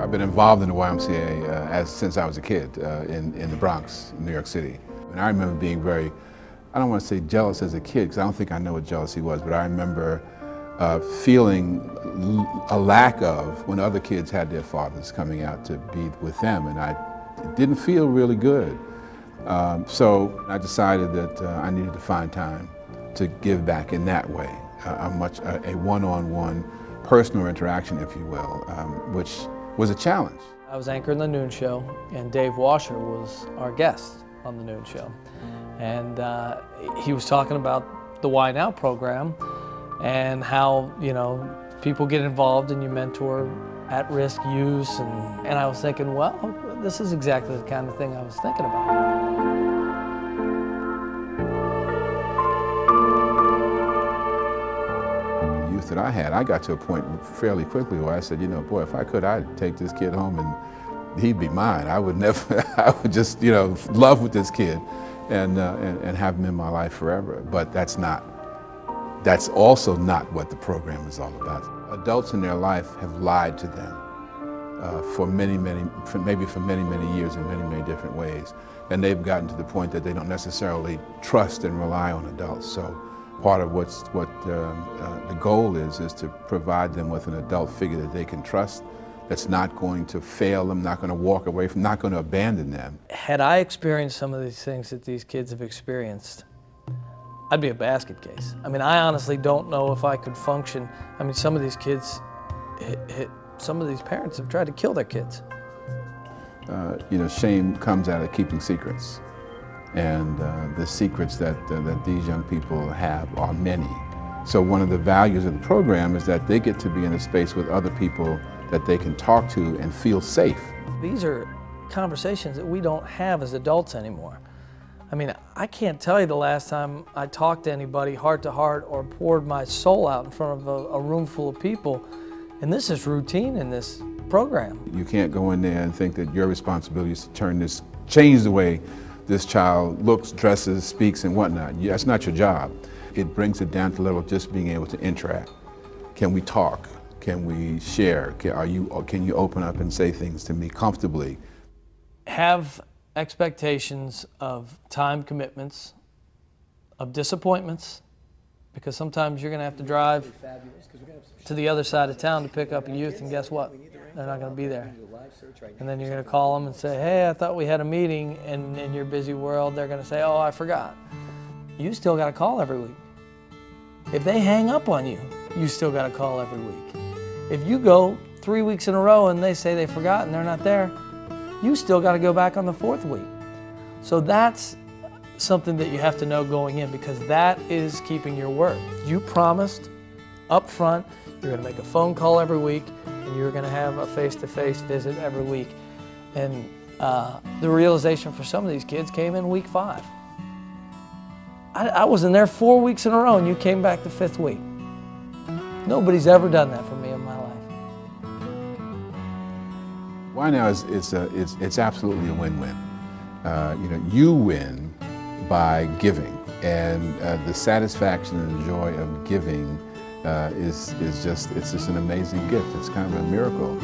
I've been involved in the YMCA since I was a kid in the Bronx, New York City. And I remember being very, I don't want to say jealous as a kid, because I don't think I know what jealousy was, but I remember feeling a lack of when other kids had their fathers coming out to be with them, and it didn't feel really good. So I decided that I needed to find time to give back in that way, a one-on-one personal interaction, if you will, which was a challenge. I was anchoring the noon show, and Dave Washer was our guest on the noon show. And he was talking about the Why Now program and how, you know, people get involved and you mentor at-risk youth. And I was thinking, well, this is exactly the kind of thing I was thinking about. That I had, I got to a point fairly quickly where I said, you know, boy, if I could, I'd take this kid home and he'd be mine. I would never, I would just, you know, love with this kid and have him in my life forever. But that's also not what the program is all about. Adults in their life have lied to them for many years in many different ways. And they've gotten to the point that they don't necessarily trust and rely on adults. So part of what the goal is to provide them with an adult figure that they can trust, that's not going to fail them, not going to walk away from, not going to abandon them. Had I experienced some of these things that these kids have experienced, I'd be a basket case. I mean, I honestly don't know if I could function. I mean, some of these kids, some of these parents have tried to kill their kids. You know, shame comes out of keeping secrets. And the secrets that these young people have are many. So one of the values of the program is that they get to be in a space with other people that they can talk to and feel safe. These are conversations that we don't have as adults anymore. I mean, I can't tell you the last time I talked to anybody heart to heart or poured my soul out in front of a room full of people. And this is routine in this program. You can't go in there and think that your responsibility is to change the way this child looks, dresses, speaks, and whatnot. That's not your job. It brings it down to the level of just being able to interact. Can we talk? Can we share? Can you open up and say things to me comfortably? Have expectations of time commitments, of disappointments, because sometimes you're going to have to drive to the other side of town to pick up a youth, and guess what? They're not going to be there. And then you're going to call them and say, hey, I thought we had a meeting, and in your busy world, they're going to say, oh, I forgot. You still got to call every week. If they hang up on you, you still got to call every week. If you go 3 weeks in a row and they say they forgot and they're not there, you still got to go back on the 4th week. So that's something that you have to know going in, because that is keeping your word. You promised up front you're going to make a phone call every week, and you're going to have a face-to-face visit every week. And the realization for some of these kids came in week 5. I was in there 4 weeks in a row, and you came back the 5th week. Nobody's ever done that for me in my life. Why Now it's absolutely a win-win. You know, you win by giving, and the satisfaction and the joy of giving it's just an amazing gift. It's kind of a miracle.